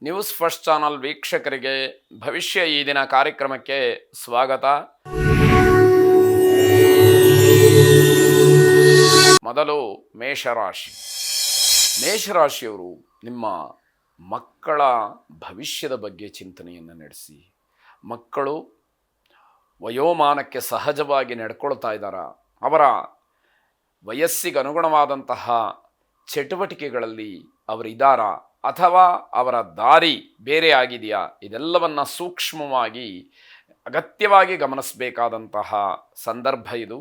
News first channel ವೀಕ್ಷಕರಿಗೆ ಭವಿಷ್ಯ ಈ ದಿನ ಕಾರ್ಯಕ್ರಮಕ್ಕೆ ಸ್ವಾಗತ. ಮೊದಲು ಮೇಷರಾಶಿ. ಮೇಷರಾಶಿಯವರು ನಿಮ್ಮ ಮಕ್ಕಳ ಭವಿಷ್ಯದ ಬಗ್ಗೆ ಚಿಂತನೆಯನ್ನು ನಡೆಸಿ. ಮಕ್ಕಳು ವಯೋಮಾನಕ್ಕೆ ಸಹಜವಾಗಿ ನಡ್ಕೊಳ್ತಾ ಇದ್ದಾರಾ, ಅವರ ವಯಸ್ಸಿಗೆ ಅನುಗುಣವಾದಂತಹ ಚಟುವಟಿಕೆಗಳಲ್ಲಿ ಅವರಿದ್ದಾರಾ ಅಥವಾ ಅವರ ದಾರಿ ಬೇರೆ ಆಗಿದೆಯಾ, ಇದೆಲ್ಲವನ್ನು ಸೂಕ್ಷ್ಮವಾಗಿ ಅಗತ್ಯವಾಗಿ ಗಮನಿಸಬೇಕಾದಂತಹ ಸಂದರ್ಭ ಇದು.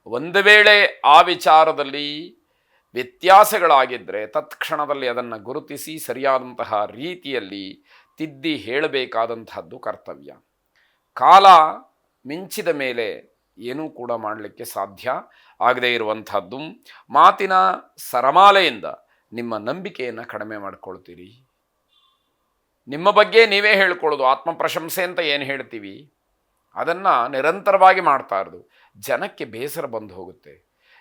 ಒಂದು ವೇಳೆ ಆ ವಿಚಾರದಲ್ಲಿ ವ್ಯತ್ಯಾಸಗಳಾಗಿದ್ದರೆ ತತ್ಕ್ಷಣದಲ್ಲಿ ಅದನ್ನು ಗುರುತಿಸಿ ಸರಿಯಾದಂತಹ ರೀತಿಯಲ್ಲಿ ತಿದ್ದಿ ಹೇಳಬೇಕಾದಂತಹದ್ದು ಕರ್ತವ್ಯ. ಕಾಲ ಮಿಂಚಿದ ಮೇಲೆ ಏನೂ ಕೂಡ ಮಾಡಲಿಕ್ಕೆ ಸಾಧ್ಯ ಆಗದೇ ಇರುವಂಥದ್ದು. ಮಾತಿನ ಸರಮಾಲೆಯಿಂದ ನಿಮ್ಮ ನಂಬಿಕೆಯನ್ನು ಕಡಿಮೆ ಮಾಡ್ಕೊಳ್ತೀರಿ. ನಿಮ್ಮ ಬಗ್ಗೆ ನೀವೇ ಹೇಳ್ಕೊಳ್ಳೋದು, ಆತ್ಮಪ್ರಶಂಸೆ ಅಂತ ಏನು ಹೇಳ್ತೀವಿ ಅದನ್ನು ನಿರಂತರವಾಗಿ ಮಾಡ್ತಾ ಇರೋದು ಜನಕ್ಕೆ ಬೇಸರ ಬಂದು ಹೋಗುತ್ತೆ.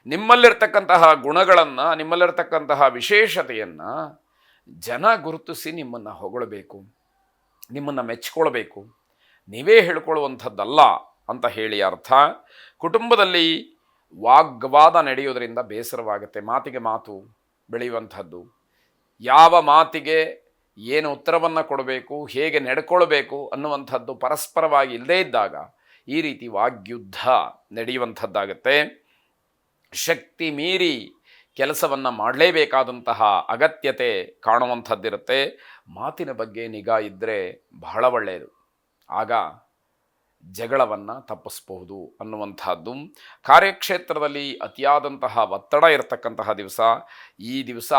ನಿಮ್ಮಲ್ಲಿರ್ತಕ್ಕಂತಹ ಗುಣಗಳನ್ನು, ನಿಮ್ಮಲ್ಲಿರ್ತಕ್ಕಂತಹ ವಿಶೇಷತೆಯನ್ನು ಜನ ಗುರುತಿಸಿ ನಿಮ್ಮನ್ನು ಹೊಗಳಬೇಕು, ನಿಮ್ಮನ್ನು ಮೆಚ್ಚಿಕೊಳ್ಬೇಕು. ನೀವೇ ಹೇಳ್ಕೊಳ್ಳುವಂಥದ್ದಲ್ಲ ಅಂತ ಹೇಳಿ ಅರ್ಥ. ಕುಟುಂಬದಲ್ಲಿ ವಾಗ್ವಾದ ನಡೆಯೋದರಿಂದ ಬೇಸರವಾಗುತ್ತೆ. ಮಾತಿಗೆ ಮಾತು ಬೆಳೆಯುವಂಥದ್ದು, ಯಾವ ಮಾತಿಗೆ ಏನು ಉತ್ತರವನ್ನು ಕೊಡಬೇಕು, ಹೇಗೆ ನಡ್ಕೊಳ್ಬೇಕು ಅನ್ನುವಂಥದ್ದು ಪರಸ್ಪರವಾಗಿ ಇಲ್ಲದೇ ಇದ್ದಾಗ ಈ ರೀತಿ ವಾಗ್ಯುದ್ಧ ನಡೆಯುವಂಥದ್ದಾಗತ್ತೆ. ಶಕ್ತಿ ಮೀರಿ ಕೆಲಸವನ್ನು ಮಾಡಲೇಬೇಕಾದಂತಹ ಅಗತ್ಯತೆ ಕಾಣುವಂಥದ್ದಿರುತ್ತೆ. ಮಾತಿನ ಬಗ್ಗೆ ನಿಗಾ ಇದ್ದರೆ ಬಹಳ ಒಳ್ಳೆಯದು, ಆಗ ಜಗಳವನ್ನು ತಪ್ಪಿಸಬಹುದು ಅನ್ನುವಂಥದ್ದು. ಕಾರ್ಯಕ್ಷೇತ್ರದಲ್ಲಿ ಅತಿಯಾದಂತಹ ಒತ್ತಡ ಇರತಕ್ಕಂತಹ ದಿವಸ. ಈ ದಿವಸ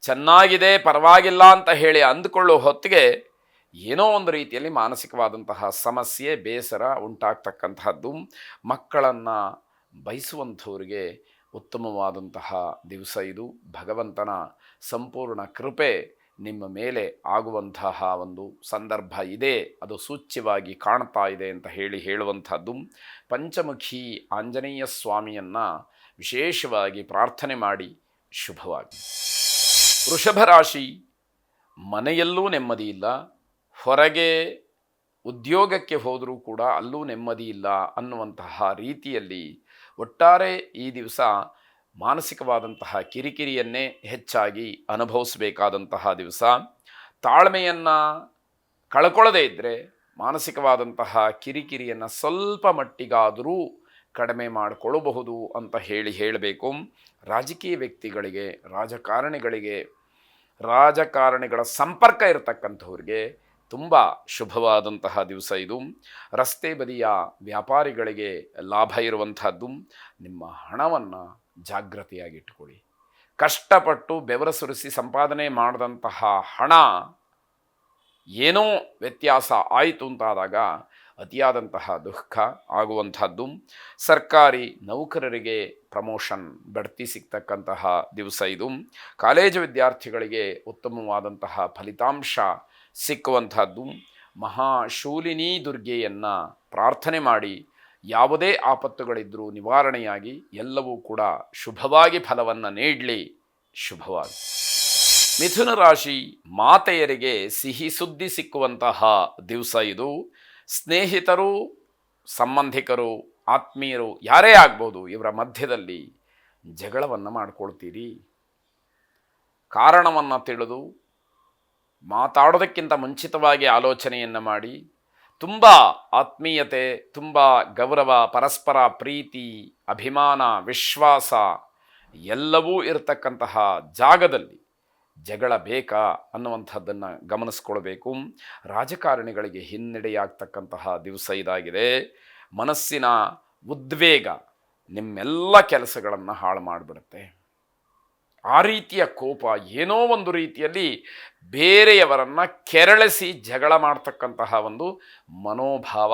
ಚೆನ್ನಾಗಿದೆ, ಪರವಾಗಿಲ್ಲ ಅಂತ ಹೇಳಿ ಅಂದುಕೊಳ್ಳೋ ಹೊತ್ತಿಗೆ ಏನೋ ಒಂದು ರೀತಿಯಲ್ಲಿ ಮಾನಸಿಕವಾದಂತಹ ಸಮಸ್ಯೆ, ಬೇಸರ ಉಂಟಾಗ್ತಕ್ಕಂತಹದ್ದು. ಮಕ್ಕಳನ್ನು ಬಯಸುವಂಥವ್ರಿಗೆ ಉತ್ತಮವಾದಂತಹ ದಿವಸ ಇದು. ಭಗವಂತನ ಸಂಪೂರ್ಣ ಕೃಪೆ ನಿಮ್ಮ ಮೇಲೆ ಆಗುವಂತಹ ಒಂದು ಸಂದರ್ಭ ಇದೆ, ಅದು ಸೂಚ್ಯವಾಗಿ ಕಾಣ್ತಾ ಇದೆ ಅಂತ ಹೇಳುವಂಥದ್ದು. ಪಂಚಮುಖಿ ಆಂಜನೇಯ ಸ್ವಾಮಿಯನ್ನು ವಿಶೇಷವಾಗಿ ಪ್ರಾರ್ಥನೆ ಮಾಡಿ ಶುಭವಾಗಿ. ವೃಷಭ ರಾಶಿ. ಮನೆಯಲ್ಲೂ ನೆಮ್ಮದಿ ಇಲ್ಲ, ಹೊರಗೆ ಉದ್ಯೋಗಕ್ಕೆ ಹೋದರೂ ಕೂಡ ಅಲ್ಲೂ ನೆಮ್ಮದಿ ಇಲ್ಲ ಅನ್ನುವಂತಹ ರೀತಿಯಲ್ಲಿ ಒಟ್ಟಾರೆ ಈ ದಿವಸ ಮಾನಸಿಕವಾದಂತಹ ಕಿರಿಕಿರಿಯನ್ನೇ ಹೆಚ್ಚಾಗಿ ಅನುಭವಿಸಬೇಕಾದಂತಹ ದಿವಸ. ತಾಳ್ಮೆಯನ್ನು ಕಳ್ಕೊಳ್ಳದೇ ಇದ್ದರೆ ಮಾನಸಿಕವಾದಂತಹ ಕಿರಿಕಿರಿಯನ್ನು ಸ್ವಲ್ಪ ಮಟ್ಟಿಗಾದರೂ ಕಡಿಮೆ ಮಾಡಿಕೊಳ್ಳಬಹುದು ಅಂತ ಹೇಳಬೇಕು. ರಾಜಕೀಯ ವ್ಯಕ್ತಿಗಳಿಗೆ, ರಾಜಕಾರಣಿಗಳ ಸಂಪರ್ಕ ಇರತಕ್ಕಂಥವ್ರಿಗೆ ತುಂಬ ಶುಭವಾದಂತಹ ದಿವಸ ಇದು. ರಸ್ತೆ ಬದಿಯ ವ್ಯಾಪಾರಿಗಳಿಗೆ ಲಾಭ ಇರುವಂಥದ್ದು. ನಿಮ್ಮ ಹಣವನ್ನು ಜಾಗೃತಿಯಾಗಿಟ್ಟುಕೊಳ್ಳಿ. ಕಷ್ಟಪಟ್ಟು ಬೆವರು ಸುರಿಸಿ ಸಂಪಾದನೆ ಮಾಡಿದಂತಹ ಹಣ ಏನೋ ವ್ಯತ್ಯಾಸ ಆಯಿತು ಅಂತಾದಾಗ ಅತಿಯಾದಂತಹ ದುಃಖ ಆಗುವಂಥದ್ದು. ಸರ್ಕಾರಿ ನೌಕರರಿಗೆ ಪ್ರಮೋಷನ್, ಬಡ್ತಿ ಸಿಗ್ತಕ್ಕಂತಹ ದಿವಸ ಇದು. ಕಾಲೇಜು ವಿದ್ಯಾರ್ಥಿಗಳಿಗೆ ಉತ್ತಮವಾದಂತಹ ಫಲಿತಾಂಶ ಸಿಕ್ಕುವಂಥದ್ದು. ಮಹಾಶೂಲಿನಿ ದುರ್ಗೆಯನ್ನು ಪ್ರಾರ್ಥನೆ ಮಾಡಿ ಯಾವುದೇ ಆಪತ್ತುಗಳಿದ್ದರೂ ನಿವಾರಣೆಯಾಗಿ ಎಲ್ಲವೂ ಕೂಡ ಶುಭವಾಗಿ ಫಲವನ್ನು ನೀಡಲಿ. ಶುಭವಾಗಿ. ಮಿಥುನ ರಾಶಿ. ಮಾತೆಯರಿಗೆ ಸಿಹಿ ಸುದ್ದಿ ಸಿಕ್ಕುವಂತಹ ದಿವಸ ಇದು. ಸ್ನೇಹಿತರು, ಸಂಬಂಧಿಕರು, ಆತ್ಮೀಯರು ಯಾರೇ ಆಗ್ಬೋದು, ಇವರ ಮಧ್ಯದಲ್ಲಿ ಜಗಳವನ್ನು ಮಾಡ್ಕೊಳ್ತೀರಿ. ಕಾರಣವನ್ನು ತಿಳಿದು ಮಾತಾಡೋದಕ್ಕಿಂತ ಮುಂಚಿತವಾಗಿ ಆಲೋಚನೆಯನ್ನು ಮಾಡಿ ತುಂಬ ಆತ್ಮೀಯತೆ, ತುಂಬ ಗೌರವ, ಪರಸ್ಪರ ಪ್ರೀತಿ, ಅಭಿಮಾನ, ವಿಶ್ವಾಸ ಎಲ್ಲವೂ ಇರತಕ್ಕಂತಹ ಜಾಗದಲ್ಲಿ ಜಗಳ ಬೇಕಾ ಅನ್ನುವಂಥದ್ದನ್ನು ಗಮನಿಸ್ಕೊಳ್ಬೇಕು. ರಾಜಕಾರಣಿಗಳಿಗೆ ಹಿನ್ನಡೆಯಾಗ್ತಕ್ಕಂತಹ ದಿವಸ ಇದಾಗಿದೆ. ಮನಸ್ಸಿನ ಉದ್ವೇಗ ನಿಮ್ಮೆಲ್ಲ ಕೆಲಸಗಳನ್ನು ಹಾಳು ಮಾಡಿಬಿಡುತ್ತೆ. ಆ ರೀತಿಯ ಕೋಪ ಏನೋ ಒಂದು ರೀತಿಯಲ್ಲಿ ಬೇರೆಯವರನ್ನು ಕೆರಳಿಸಿ ಜಗಳ ಮಾಡ್ತಕ್ಕಂತಹ ಒಂದು ಮನೋಭಾವ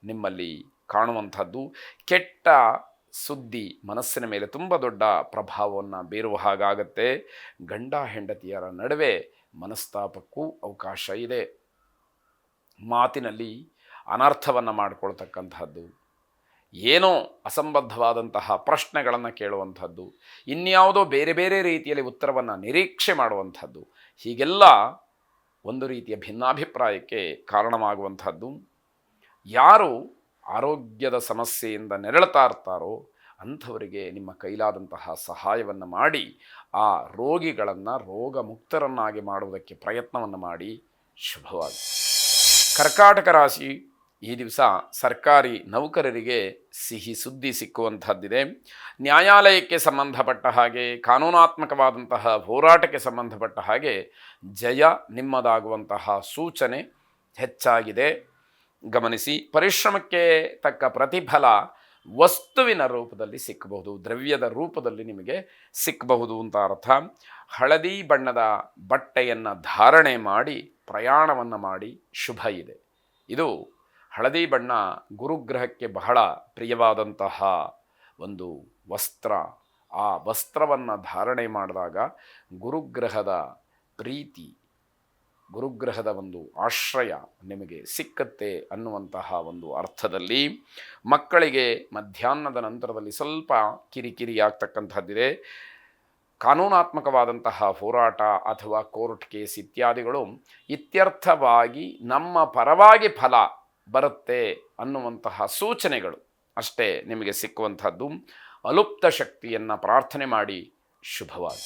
ನಿಮ್ಮಲ್ಲಿ ಕಾಣುವಂಥದ್ದು. ಕೆಟ್ಟ ಸುದ್ದಿ ಮನಸ್ಸಿನ ಮೇಲೆ ತುಂಬ ದೊಡ್ಡ ಪ್ರಭಾವವನ್ನು ಬೀರುವ ಹಾಗಾಗತ್ತೆ. ಗಂಡ ಹೆಂಡತಿಯರ ನಡುವೆ ಮನಸ್ತಾಪಕ್ಕೂ ಅವಕಾಶ ಇದೆ. ಮಾತಿನಲ್ಲಿ ಅನರ್ಥವನ್ನು ಮಾಡಿಕೊಳ್ತಕ್ಕಂಥದ್ದು, ಏನೋ ಅಸಂಬದ್ಧವಾದಂತಹ ಪ್ರಶ್ನೆಗಳನ್ನು ಕೇಳುವಂಥದ್ದು, ಇನ್ಯಾವುದೋ ಬೇರೆ ಬೇರೆ ರೀತಿಯಲ್ಲಿ ಉತ್ತರವನ್ನು ನಿರೀಕ್ಷೆ ಮಾಡುವಂಥದ್ದು, ಹೀಗೆಲ್ಲ ಒಂದು ರೀತಿಯ ಭಿನ್ನಾಭಿಪ್ರಾಯಕ್ಕೆ ಕಾರಣವಾಗುವಂಥದ್ದು. ಯಾರು ಆರೋಗ್ಯದ ಸಮಸ್ಯೆಯಿಂದ ನೆರಳುತ್ತಾ ಇರ್ತಾರೋ ಅಂಥವರಿಗೆ ನಿಮ್ಮ ಕೈಲಾದಂತಹ ಸಹಾಯವನ್ನು ಮಾಡಿ ಆ ರೋಗಿಗಳನ್ನು ರೋಗಮುಕ್ತರನ್ನಾಗಿ ಮಾಡುವುದಕ್ಕೆ ಪ್ರಯತ್ನವನ್ನು ಮಾಡಿ. ಶುಭವಾಗಿ. ಕರ್ಕಾಟಕ ರಾಶಿ, ಈ ದಿವಸ ಸರ್ಕಾರಿ ನೌಕರರಿಗೆ ಸಿಹಿ ಸುದ್ದಿ ಸಿಕ್ಕುವಂಥದ್ದಿದೆ. ನ್ಯಾಯಾಲಯಕ್ಕೆ ಸಂಬಂಧಪಟ್ಟ ಹಾಗೆ, ಕಾನೂನಾತ್ಮಕವಾದಂತಹ ಹೋರಾಟಕ್ಕೆ ಸಂಬಂಧಪಟ್ಟ ಹಾಗೆ ಜಯ ನಿಮ್ಮದಾಗುವಂತಹ ಸೂಚನೆ ಹೆಚ್ಚಾಗಿದೆ. ಗಮನಿಸಿ. ಪರಿಶ್ರಮಕ್ಕೆ ತಕ್ಕ ಪ್ರತಿಫಲ ವಸ್ತುವಿನ ರೂಪದಲ್ಲಿ ಸಿಕ್ಕಬಹುದು, ದ್ರವ್ಯದ ರೂಪದಲ್ಲಿ ನಿಮಗೆ ಸಿಕ್ಕಬಹುದು ಅಂತ ಅರ್ಥ. ಹಳದಿ ಬಣ್ಣದ ಬಟ್ಟೆಯನ್ನು ಧಾರಣೆ ಮಾಡಿ ಪ್ರಯಾಣವನ್ನು ಮಾಡಿ ಶುಭ ಇದೆ. ಇದು ಹಳದಿ ಬಣ್ಣ ಗುರುಗ್ರಹಕ್ಕೆ ಬಹಳ ಪ್ರಿಯವಾದಂತಹ ಒಂದು ವಸ್ತ್ರ. ಆ ವಸ್ತ್ರವನ್ನು ಧಾರಣೆ ಮಾಡಿದಾಗ ಗುರುಗ್ರಹದ ಪ್ರೀತಿ, ಗುರುಗ್ರಹದ ಒಂದು ಆಶ್ರಯ ನಿಮಗೆ ಸಿಕ್ಕತ್ತೆ ಅನ್ನುವಂತಹ ಒಂದು ಅರ್ಥದಲ್ಲಿ. ಮಕ್ಕಳಿಗೆ ಮಧ್ಯಾಹ್ನದ ನಂತರದಲ್ಲಿ ಸ್ವಲ್ಪ ಕಿರಿಕಿರಿ ಆಗ್ತಕ್ಕಂಥದ್ದಿದೆ. ಕಾನೂನಾತ್ಮಕವಾದಂತಹ ಹೋರಾಟ ಅಥವಾ ಕೋರ್ಟ್ ಕೇಸ್ ಇತ್ಯಾದಿಗಳು ಇತ್ಯರ್ಥವಾಗಿ ನಮ್ಮ ಪರವಾಗಿ ಫಲ ಬರುತ್ತೆ ಅನ್ನುವಂತಹ ಸೂಚನೆಗಳು ಅಷ್ಟೇ ನಿಮಗೆ ಸಿಕ್ಕುವಂಥದ್ದು. ಅಲುಪ್ತ ಶಕ್ತಿಯನ್ನು ಪ್ರಾರ್ಥನೆ ಮಾಡಿ. ಶುಭವಾಗಿ.